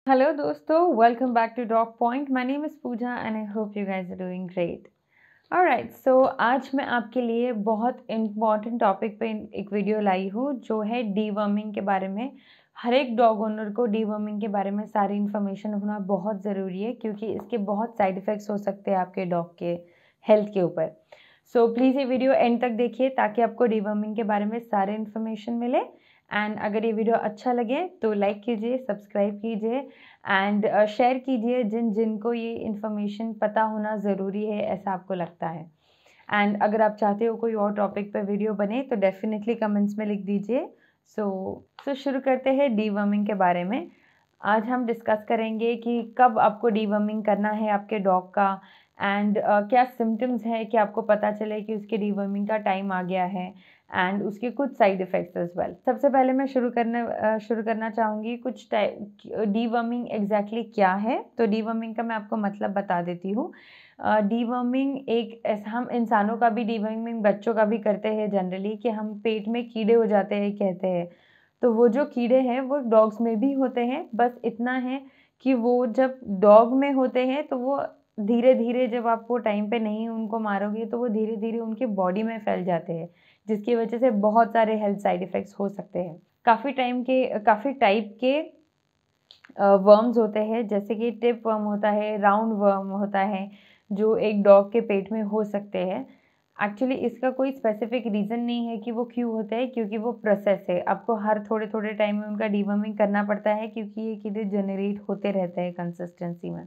Hello दोस्तों, welcome back to Dog Point. My name is Pooja and I hope you guys are doing great. Alright, so आज मैं आपके लिए बहुत important topic पे एक वीडियो लाई हूँ जो है डीवर्मिंग के बारे में। हर एक डॉग ओनर को डीवर्मिंग के बारे में सारी इन्फॉर्मेशन होना बहुत ज़रूरी है क्योंकि इसके बहुत साइड इफ़ेक्ट्स हो सकते हैं आपके डॉग के हेल्थ के ऊपर। सो प्लीज़ ये वीडियो एंड तक देखिए ताकि आपको डीवर्मिंग के बारे में सारे इन्फॉर्मेशन मिले। एंड अगर ये वीडियो अच्छा लगे तो लाइक कीजिए, सब्सक्राइब कीजिए एंड शेयर कीजिए जिनको ये इन्फॉर्मेशन पता होना ज़रूरी है ऐसा आपको लगता है। एंड अगर आप चाहते हो कोई और टॉपिक पर वीडियो बने तो डेफिनेटली कमेंट्स में लिख दीजिए। सो शुरू करते हैं डीवर्मिंग के बारे में। आज हम डिस्कस करेंगे कि कब आपको डीवर्मिंग करना है आपके डॉग का एंड क्या सिम्टम्स है कि आपको पता चले कि उसके डीवर्मिंग का टाइम आ गया है एंड उसके कुछ साइड इफ़ेक्ट्स एज वेल। सबसे पहले मैं शुरू करना चाहूँगी कुछ डीवर्मिंग एग्जैक्टली क्या है। तो डीवर्मिंग का मैं आपको मतलब बता देती हूँ। डीवर्मिंग एक ऐसा, हम इंसानों का भी डीवर्मिंग बच्चों का भी करते हैं जनरली, कि हम पेट में कीड़े हो जाते हैं कहते हैं। तो वो जो कीड़े हैं वो डॉग्स में भी होते हैं, बस इतना है कि वो जब डॉग में होते हैं तो वो धीरे धीरे, जब आप वो टाइम पे नहीं उनको मारोगे तो वो धीरे धीरे उनके बॉडी में फैल जाते हैं, जिसकी वजह से बहुत सारे हेल्थ साइड इफ़ेक्ट्स हो सकते हैं। काफ़ी टाइप के वर्म्स होते हैं, जैसे कि टिप वर्म होता है, राउंड वर्म होता है, जो एक डॉग के पेट में हो सकते हैं। एक्चुअली इसका कोई स्पेसिफिक रीज़न नहीं है कि वो क्यों होता है, क्योंकि वो प्रोसेस है। आपको हर थोड़े थोड़े टाइम में उनका डीवर्मिंग करना पड़ता है क्योंकि ये कीड़े जनरेट होते रहते हैं कंसिस्टेंसी में।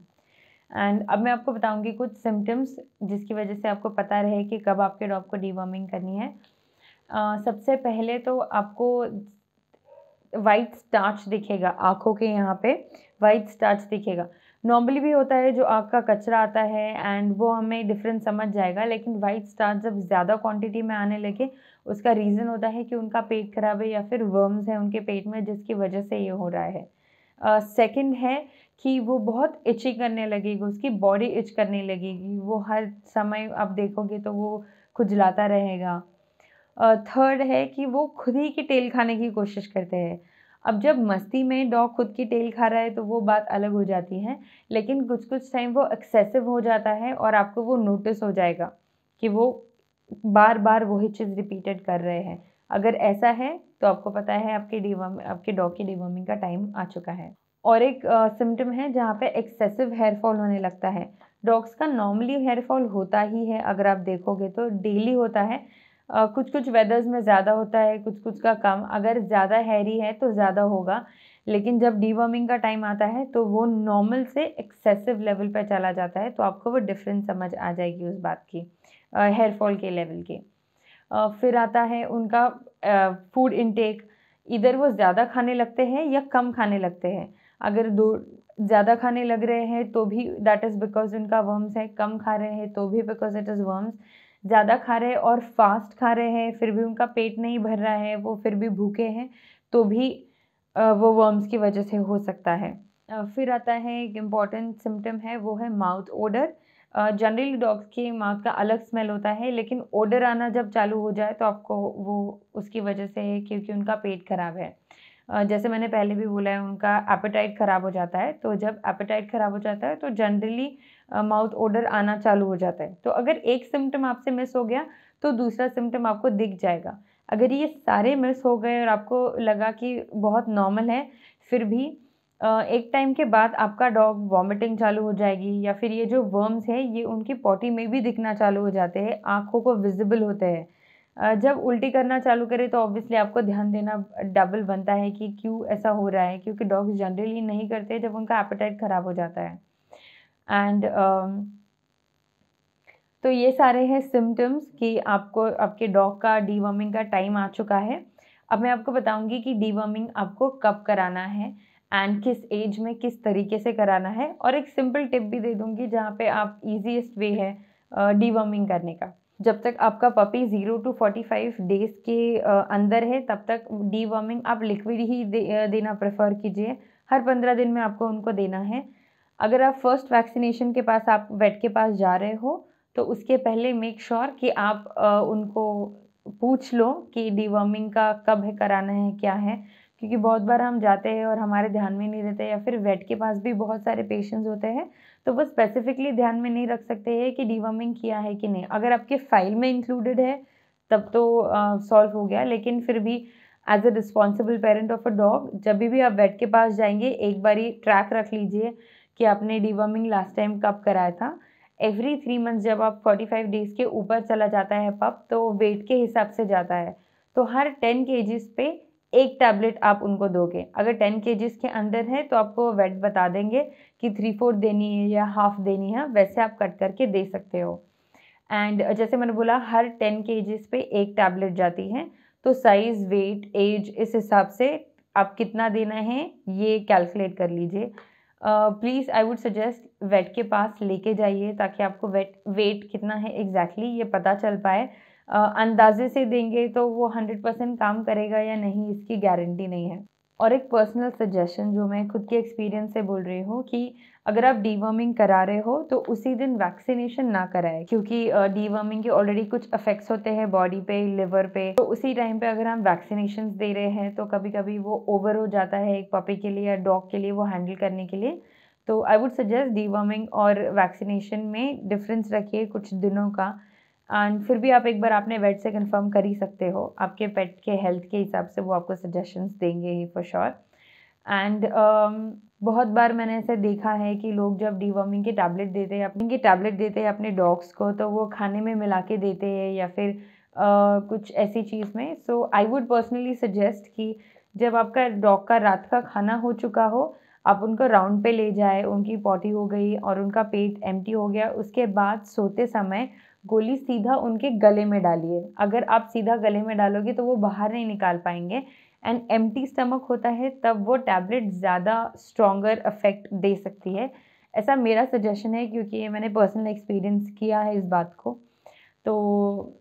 एंड अब मैं आपको बताऊंगी कुछ सिम्टम्स जिसकी वजह से आपको पता रहे कि कब आपके डॉग को डीवर्मिंग करनी है। सबसे पहले तो आपको वाइट स्टार्च दिखेगा आँखों के यहाँ पे, वाइट स्टार्च दिखेगा। नॉर्मली भी होता है जो आँख का कचरा आता है एंड वो हमें डिफरेंस समझ जाएगा, लेकिन वाइट स्टार्च जब ज़्यादा क्वांटिटी में आने लगे उसका रीज़न होता है कि उनका पेट खराब है या फिर वर्म्स है उनके पेट में जिसकी वजह से ये हो रहा है। सेकंड है कि वो बहुत इची करने लगेगी, उसकी बॉडी इच करने लगेगी, वो हर समय आप देखोगे तो वो खुजलाता रहेगा। थर्ड है कि वो खुद ही की टेल खाने की कोशिश करते हैं। अब जब मस्ती में डॉग खुद की टेल खा रहा है तो वो बात अलग हो जाती है, लेकिन कुछ टाइम वो एक्सेसिव हो जाता है और आपको वो नोटिस हो जाएगा कि वो बार बार वही चीज़ रिपीटेड कर रहे हैं। अगर ऐसा है तो आपको पता है आपके डॉग की डिवर्मिंग का टाइम आ चुका है। और एक सिम्टम है जहाँ पे एक्सेसिव हेयर फॉल होने लगता है। डॉग्स का नॉर्मली हेयर फॉल होता ही है, अगर आप देखोगे तो डेली होता है। कुछ कुछ वेदर्स में ज़्यादा होता है, कुछ कुछ का कम। अगर ज़्यादा हैरी है तो ज़्यादा होगा, लेकिन जब डीवर्मिंग का टाइम आता है तो वो नॉर्मल से एक्सेसिव लेवल पे चला जाता है, तो आपको वो डिफरेंस समझ आ जाएगी उस बात की, हेयर फॉल के लेवल की। फिर आता है उनका फूड इनटेक। इधर वो ज़्यादा खाने लगते हैं या कम खाने लगते हैं। अगर दो ज़्यादा खाने लग रहे हैं तो भी दैट इज़ बिकॉज उनका वर्म्स है, कम खा रहे हैं तो भी बिकॉज इट इज़ वर्म्स। ज़्यादा खा रहे हैं और फास्ट खा रहे हैं फिर भी उनका पेट नहीं भर रहा है, वो फिर भी भूखे हैं, तो भी वो वर्म्स की वजह से हो सकता है। फिर आता है एक इम्पॉर्टेंट सिम्टम है, वो है माउथ ओडर। जनरली डॉग्स की माउथ का अलग स्मेल होता है, लेकिन ओडर आना जब चालू हो जाए तो आपको वो उसकी वजह से है क्योंकि उनका पेट खराब है। जैसे मैंने पहले भी बोला है, उनका एपेटाइट ख़राब हो जाता है, तो जब एपेटाइट ख़राब हो जाता है तो जनरली माउथ ओडर आना चालू हो जाता है। तो अगर एक सिम्पटम आपसे मिस हो गया तो दूसरा सिम्पटम आपको दिख जाएगा। अगर ये सारे मिस हो गए और आपको लगा कि बहुत नॉर्मल है, फिर भी एक टाइम के बाद आपका डॉग वॉमिटिंग चालू हो जाएगी या फिर ये जो वर्म्स हैं ये उनकी पॉटी में भी दिखना चालू हो जाते हैं, आँखों को विज़िबल होते हैं। जब उल्टी करना चालू करे तो ऑब्वियसली आपको ध्यान देना डबल बनता है कि क्यों ऐसा हो रहा है, क्योंकि डॉग्स जनरली नहीं करते जब उनका एपेटाइट ख़राब हो जाता है। एंड तो ये सारे हैं सिम्पटम्स कि आपको आपके डॉग का डीवर्मिंग का टाइम आ चुका है। अब मैं आपको बताऊंगी कि डीवर्मिंग आपको कब कराना है एंड किस एज में किस तरीके से कराना है, और एक सिंपल टिप भी दे दूंगी जहाँ पे आप इजीएस्ट वे है डीवर्मिंग करने का। जब तक आपका पपी 0 to 45 डेज़ के अंदर है तब तक डीवर्मिंग आप लिक्विड ही देना प्रेफर कीजिए। हर 15 दिन में आपको उनको देना है। अगर आप फर्स्ट वैक्सीनेशन के पास आप वेट के पास जा रहे हो तो उसके पहले मेक श्योर कि आप उनको पूछ लो कि डीवर्मिंग का कब है कराना है क्या है, क्योंकि बहुत बार हम जाते हैं और हमारे ध्यान में नहीं रहते, या फिर वेट के पास भी बहुत सारे पेशेंट्स होते हैं तो वो स्पेसिफिकली ध्यान में नहीं रख सकते हैं कि डीवर्मिंग किया है कि नहीं। अगर आपके फाइल में इंक्लूडेड है तब तो सॉल्व हो गया, लेकिन फिर भी as a responsible parent of a dog जब भी आप वेट के पास जाएंगे एक बारी ट्रैक रख लीजिए कि आपने डीवर्मिंग लास्ट टाइम कब कराया था। एवरी 3 मंथ्स जब आप 45 डेज़ के ऊपर चला जाता है पप तो वेट के हिसाब से जाता है, तो हर 10 केजीज़ पे एक टैबलेट आप उनको दोगे। अगर 10 केजीज़ के अंडर है तो आपको वेट बता देंगे कि 3/4 देनी है या हाफ देनी है, वैसे आप कट करके दे सकते हो। एंड जैसे मैंने बोला हर 10 केजीज़ पे एक टैबलेट जाती है, तो साइज़, वेट, एज इस हिसाब से आप कितना देना है ये कैलकुलेट कर लीजिए। Please I would suggest vet के पास लेके जाइए ताकि आपको वेट कितना है एग्जैक्टली ये पता चल पाए। अंदाजे से देंगे तो वो 100% काम करेगा या नहीं इसकी गारंटी नहीं है। और एक पर्सनल सजेशन जो मैं खुद के एक्सपीरियंस से बोल रही हूँ कि अगर आप डीवर्मिंग करा रहे हो तो उसी दिन वैक्सीनेशन ना कराएं, क्योंकि डीवर्मिंग के ऑलरेडी कुछ इफेक्ट्स होते हैं बॉडी पे, लिवर पे, तो उसी टाइम पे अगर हम वैक्सीनेशन दे रहे हैं तो कभी कभी वो ओवर हो जाता है एक पपी के लिए या डॉग के लिए वो हैंडल करने के लिए। तो आई वुड सजेस्ट डीवर्मिंग और वैक्सीनेशन में डिफरेंस रखिए कुछ दिनों का। एंड फिर भी आप एक बार आपने वेट से कंफर्म कर ही सकते हो, आपके पेट के हेल्थ के हिसाब से वो आपको सजेशंस देंगे ही फॉर श्योर। एंड बहुत बार मैंने ऐसे देखा है कि लोग जब डीवर्मिंग के टैबलेट देते हैं अपने डॉग्स को तो वो खाने में मिला के देते हैं या फिर कुछ ऐसी चीज़ में। सो आई वुड पर्सनली सजेस्ट कि जब आपका डॉग का रात का खाना हो चुका हो आप उनको राउंड पे ले जाए, उनकी पॉटी हो गई और उनका पेट एम्प्टी हो गया, उसके बाद सोते समय गोली सीधा उनके गले में डालिए। अगर आप सीधा गले में डालोगे तो वो बाहर नहीं निकाल पाएंगे, एंड एम्प्टी स्टमक होता है तब वो टैबलेट ज़्यादा स्ट्रॉन्गर इफेक्ट दे सकती है। ऐसा मेरा सजेशन है क्योंकि मैंने पर्सनल एक्सपीरियंस किया है इस बात को। तो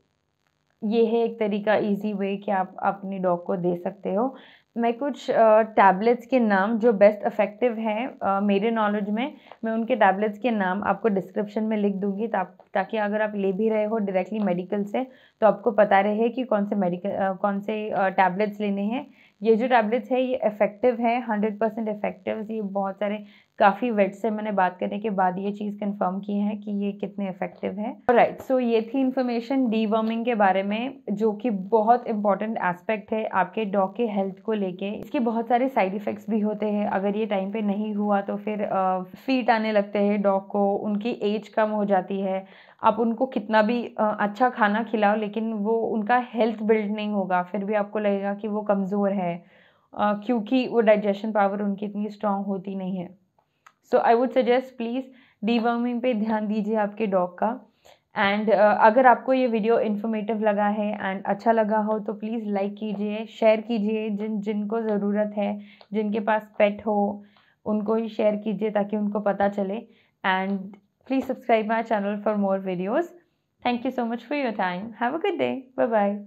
ये है एक तरीका इजी वे कि आप अपनी डॉग को दे सकते हो। मैं कुछ टैबलेट्स के नाम जो बेस्ट इफ़ेक्टिव हैं मेरे नॉलेज में, मैं उनके टैबलेट्स के नाम आपको डिस्क्रिप्शन में लिख दूँगी ताकि अगर आप ले भी रहे हो डायरेक्टली मेडिकल से तो आपको पता रहे कि कौन से टैबलेट्स लेने हैं। ये जो टैबलेट्स है ये इफ़ेक्टिव है, 100% इफ़ेक्टिव। ये बहुत सारे काफ़ी वेट से मैंने बात करने के बाद ये चीज़ कंफर्म की है कि ये कितने इफ़ेक्टिव है। ऑलराइट, सो ये थी इन्फॉर्मेशन डीवर्मिंग के बारे में जो कि बहुत इंपॉर्टेंट एस्पेक्ट है आपके डॉग के हेल्थ को लेके। इसके बहुत सारे साइड इफ़ेक्ट्स भी होते हैं, अगर ये टाइम पे नहीं हुआ तो फिर फीट आने लगते हैं डॉग को, उनकी एज कम हो जाती है। आप उनको कितना भी अच्छा खाना खिलाओ लेकिन वो उनका हेल्थ बिल्ड नहीं होगा, फिर भी आपको लगेगा कि वो कमज़ोर है क्योंकि वो डाइजेशन पावर उनकी इतनी स्ट्रांग होती नहीं है। So I would suggest please deworming पे ध्यान दीजिए आपके डॉग का। एंड अगर आपको ये वीडियो इन्फॉर्मेटिव लगा है एंड अच्छा लगा हो तो प्लीज़ लाइक कीजिए, शेयर कीजिए, जिनको ज़रूरत है, जिनके पास पेट हो उनको ही शेयर कीजिए ताकि उनको पता चले। And please subscribe my channel for more videos. Thank you so much for your time. Have a good day. Bye bye.